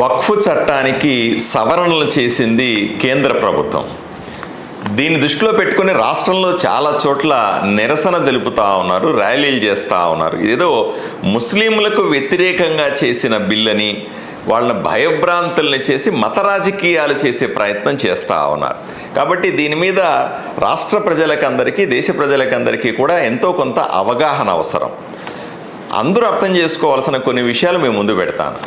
వక్ఫ్ చట్టానికి సవరణలు చేసింది కేంద్ర ప్రభుత్వం. దీన్ని దృష్టిలో పెట్టుకుని రాష్ట్రంలో చాలా చోట్ల నిరసన తెలుపుతూ ఉన్నారు, ర్యాలీలు చేస్తూ ఉన్నారు. ఇదేదో ముస్లింలకు వ్యతిరేకంగా చేసిన బిల్లని, వాళ్ళని భయభ్రాంతుల్ని చేసి మత రాజకీయాలు చేసే ప్రయత్నం చేస్తూ ఉన్నారు. కాబట్టి దీని మీద రాష్ట్ర ప్రజలకందరికీ, దేశ ప్రజలకందరికీ కూడా ఎంతో కొంత అవగాహన అవసరం. అందరూ అర్థం చేసుకోవాల్సిన కొన్ని విషయాలు మేము ముందు పెడతాను.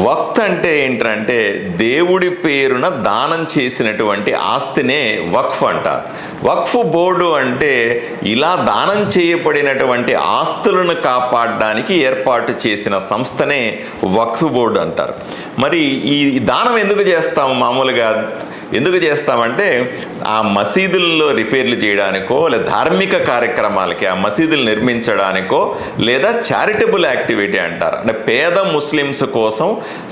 వక్ఫ్ అంటే ఏంటంటే దేవుడి పేరున దానం చేసినటువంటి ఆస్తినే వక్ఫ్ అంటారు. వక్ఫ్ బోర్డు అంటే ఇలా దానం చేయబడినటువంటి ఆస్తులను కాపాడడానికి ఏర్పాటు చేసిన సంస్థనే వక్ఫ్ బోర్డు అంటారు. మరి ఈ దానం ఎందుకు చేస్తాము? మామూలుగా ఎందుకు చేస్తామంటే ఆ మసీదుల్లో రిపేర్లు చేయడానికో, లేదా ధార్మిక కార్యక్రమాలకి ఆ మసీదులు నిర్మించడానికో, లేదా చారిటబుల్ యాక్టివిటీ అంటారు. అంటే పేద ముస్లిమ్స్ కోసం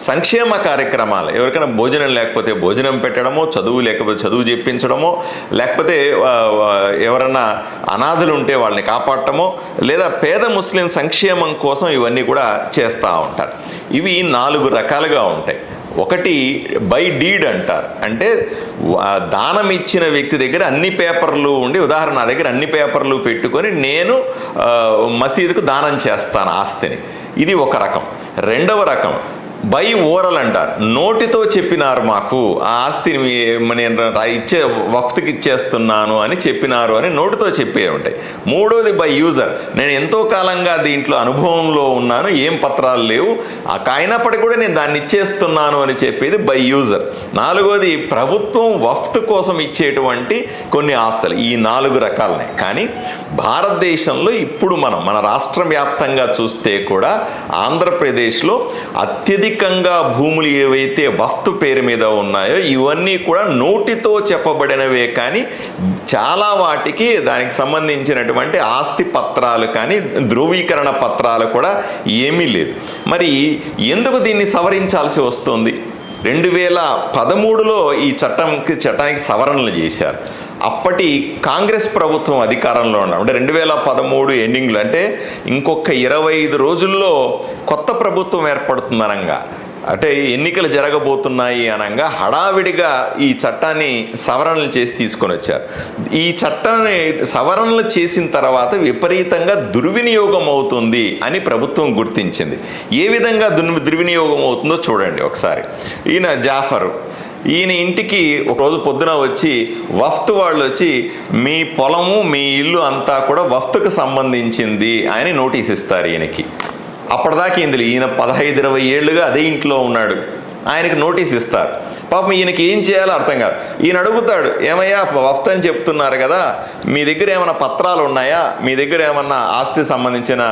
సంక్షేమ కార్యక్రమాలు, ఎవరికైనా భోజనం లేకపోతే భోజనం పెట్టడమో, చదువు లేకపోతే చదువు చెప్పించడమో, లేకపోతే ఎవరన్నా అనాథులు ఉంటే వాళ్ళని కాపాడటమో, లేదా పేద ముస్లిం సంక్షేమం కోసం ఇవన్నీ కూడా చేస్తూ ఉంటారు. ఇవి 4 రకాలుగా ఉంటాయి. ఒకటి బై డీడ్ అంటారు. అంటే దానం ఇచ్చిన వ్యక్తి దగ్గర అన్ని పేపర్లు ఉండి, ఉదాహరణ నా దగ్గర అన్ని పేపర్లు పెట్టుకొని నేను మసీదుకు దానం చేస్తాను ఆస్తిని, ఇది ఒక రకం. రెండవ రకం బై ఓరల్ అంటారు. నోటితో చెప్పినారు, మాకు ఆ ఆస్తిని నేను వక్ఫ్కి ఇచ్చేస్తున్నాను అని చెప్పినారు అని నోటితో చెప్పే ఉంటాయి. మూడోది బై యూజర్, నేను ఎంతో కాలంగా దీంట్లో అనుభవంలో ఉన్నాను, ఏం పత్రాలు లేవు, అయినప్పటికీ కూడా నేను దాన్ని ఇచ్చేస్తున్నాను అని చెప్పేది బై యూజర్. నాలుగోది ప్రభుత్వం వక్ఫ్ కోసం ఇచ్చేటువంటి కొన్ని ఆస్తులు. ఈ 4 రకాలనే. కానీ భారతదేశంలో ఇప్పుడు మన రాష్ట్ర వ్యాప్తంగా చూస్తే కూడా ఆంధ్రప్రదేశ్లో అత్యధికంగా భూములు ఏవైతే వక్ఫ్ పేరు మీద ఉన్నాయో ఇవన్నీ కూడా నోటితో చెప్పబడినవే, కానీ చాలా వాటికి దానికి సంబంధించినటువంటి ఆస్తి పత్రాలు కానీ ధృవీకరణ పత్రాలు కూడా ఏమీ లేదు. మరి ఎందుకు దీన్ని సవరించాల్సి వస్తుంది? 2013లో ఈ చట్టానికి సవరణలు చేశారు. అప్పటి కాంగ్రెస్ ప్రభుత్వం అధికారంలో ఉన్నాం. అంటే 2013 ఎండింగ్లో, అంటే ఇంకొక 25 రోజుల్లో కొత్త ప్రభుత్వం ఏర్పడుతుందనంగా, అంటే ఎన్నికలు జరగబోతున్నాయి అనగా హడావిడిగా ఈ చట్టాన్ని సవరణలు చేసి తీసుకొని వచ్చారు. ఈ చట్టాన్ని సవరణలు చేసిన తర్వాత విపరీతంగా దుర్వినియోగం అవుతుంది అని ప్రభుత్వం గుర్తించింది. ఏ విధంగా దుర్వినియోగం అవుతుందో చూడండి ఒకసారి. ఈయన జాఫర్, ఈయన ఇంటికి ఒకరోజు పొద్దున వచ్చి వక్ఫ్ వాళ్ళు వచ్చి మీ పొలము మీ ఇల్లు అంతా కూడా వక్ఫ్కు సంబంధించింది అని నోటీస్ ఇస్తారు ఈయనకి. అప్పటిదాకా ఈయన 15-20 ఏళ్ళుగా అదే ఇంట్లో ఉన్నాడు, ఆయనకు నోటీస్ ఇస్తారు. పాపం ఈయనకి ఏం చేయాలో అర్థం కాదు. ఈయన అడుగుతాడు, ఏమయ్యా వక్ఫ్ అని చెప్తున్నారు కదా, మీ దగ్గర ఏమైనా పత్రాలు ఉన్నాయా, మీ దగ్గర ఏమన్నా ఆస్తి సంబంధించిన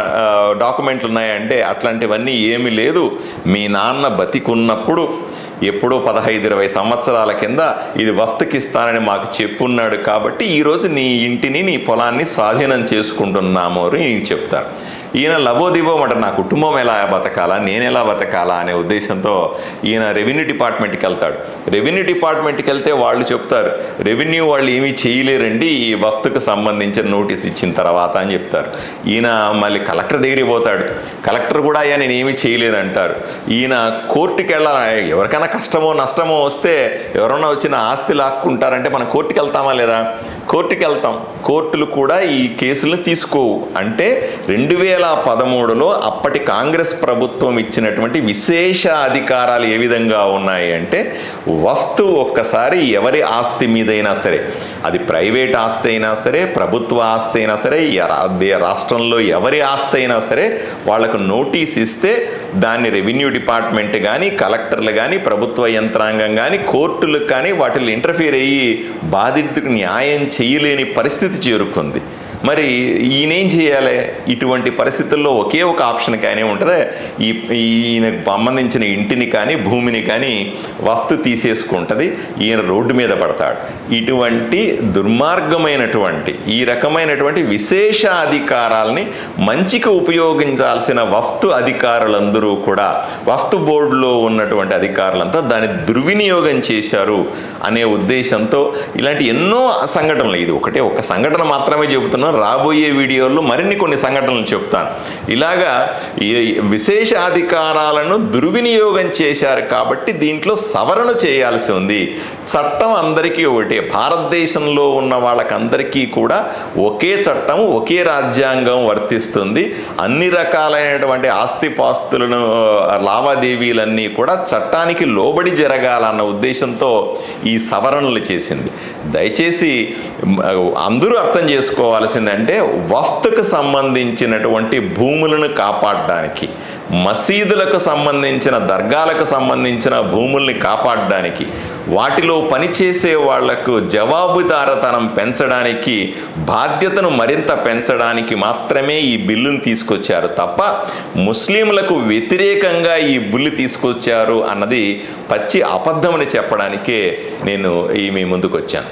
డాక్యుమెంట్లు ఉన్నాయా అంటే అట్లాంటివన్నీ ఏమీ లేదు, మీ నాన్న బతికున్నప్పుడు ఎప్పుడో 15-20 సంవత్సరాల కింద ఇది వక్ఫ్కి ఇస్తానని మాకు చెప్పున్నాడు, కాబట్టి ఈరోజు నీ ఇంటిని నీ పొలాన్ని స్వాధీనం చేసుకుంటున్నాము అని చెప్తారు. ఈయన లబోదిబోమంట, నా కుటుంబం ఎలా బతకాలా, నేను ఎలా బతకాలా అనే ఉద్దేశంతో ఈయన రెవెన్యూ డిపార్ట్మెంట్కి వెళ్తాడు. రెవెన్యూ డిపార్ట్మెంట్కి వెళ్తే వాళ్ళు చెప్తారు, రెవెన్యూ వాళ్ళు ఏమీ చేయలేరండి ఈ వక్ఫ్కి సంబంధించిన నోటీస్ ఇచ్చిన తర్వాత అని చెప్తారు. ఈయన మళ్ళీ కలెక్టర్ దగ్గరికి పోతాడు. కలెక్టర్ కూడా అయ్యా నేను ఏమీ చేయలేదంటారు. ఈయన కోర్టుకి వెళ్ళాలి. ఎవరికైనా కష్టమో నష్టమో వస్తే ఎవరన్నా వచ్చిన ఆస్తి లాక్కుంటారంటే మనం కోర్టుకి వెళ్తామా లేదా? కోర్టుకి వెళ్తాం. కోర్టులు కూడా ఈ కేసులను తీసుకోవు. అంటే 2013లో అప్పటి కాంగ్రెస్ ప్రభుత్వం ఇచ్చినటువంటి విశేష అధికారాలు ఏ విధంగా ఉన్నాయి అంటే, వక్ఫ్ ఒక్కసారి ఎవరి ఆస్తి మీదైనా సరే, అది ప్రైవేట్ ఆస్తి అయినా సరే, ప్రభుత్వ ఆస్తి అయినా సరే, రాష్ట్రంలో ఎవరి ఆస్తి అయినా సరే, వాళ్లకు నోటీస్ ఇస్తే దాన్ని రెవెన్యూ డిపార్ట్మెంట్ కానీ, కలెక్టర్లు కానీ, ప్రభుత్వ యంత్రాంగం కానీ, కోర్టులు కానీ వాటిని ఇంటర్ఫీర్ అయ్యి బాధితుడికి న్యాయం చేయలేని పరిస్థితి చేరుకుంది. మరి ఈయనేం చేయాలి? ఇటువంటి పరిస్థితుల్లో ఒకే ఒక ఆప్షన్ కానీ ఉంటుంది, ఈయనకు సంబంధించిన ఇంటిని కానీ భూమిని కానీ వక్ఫ్ తీసేసుకుంటుంది, ఈయన రోడ్డు మీద పడతాడు. ఇటువంటి దుర్మార్గమైనటువంటి ఈ రకమైనటువంటి విశేష అధికారాలని మంచికి ఉపయోగించాల్సిన వక్ఫ్ అధికారులందరూ కూడా, వక్ఫ్ బోర్డులో ఉన్నటువంటి అధికారులంతా దాన్ని దుర్వినియోగం చేశారు అనే ఉద్దేశంతో ఇలాంటి ఎన్నో సంఘటనలు, ఇది ఒక సంఘటన మాత్రమే చెబుతున్నాం, రాబోయే వీడియోల్లో మరిన్ని కొన్ని సంఘటనలు చెప్తాను. ఇలాగా ఈ విశేషాధికారాలను దుర్వినియోగం చేశారు కాబట్టి దీంట్లో సవరణ చేయాల్సి ఉంది. చట్టం అందరికీ ఒకటే, భారతదేశంలో ఉన్న వాళ్ళకందరికీ కూడా ఒకే చట్టం, ఒకే రాజ్యాంగం వర్తిస్తుంది. అన్ని రకాలైనటువంటి ఆస్తిపాస్తులను లావాదేవీలన్నీ కూడా చట్టానికి లోబడి జరగాలన్న ఉద్దేశంతో ఈ సవరణలు చేసింది. దయచేసి అందరూ అర్థం చేసుకోవాల్సిందంటే, వఫ్త్కు సంబంధించినటువంటి భూములను కాపాడడానికి, మసీదులకు సంబంధించిన, దర్గాలకు సంబంధించిన భూముల్ని కాపాడడానికి, వాటిలో పనిచేసే వాళ్లకు జవాబుదారతనం పెంచడానికి, బాధ్యతను మరింత పెంచడానికి మాత్రమే ఈ బిల్లును తీసుకొచ్చారు తప్ప ముస్లింలకు వ్యతిరేకంగా ఈ బిల్లు తీసుకొచ్చారు అన్నది పచ్చి అబద్ధమని చెప్పడానికే నేను మీ ముందుకు వచ్చాను.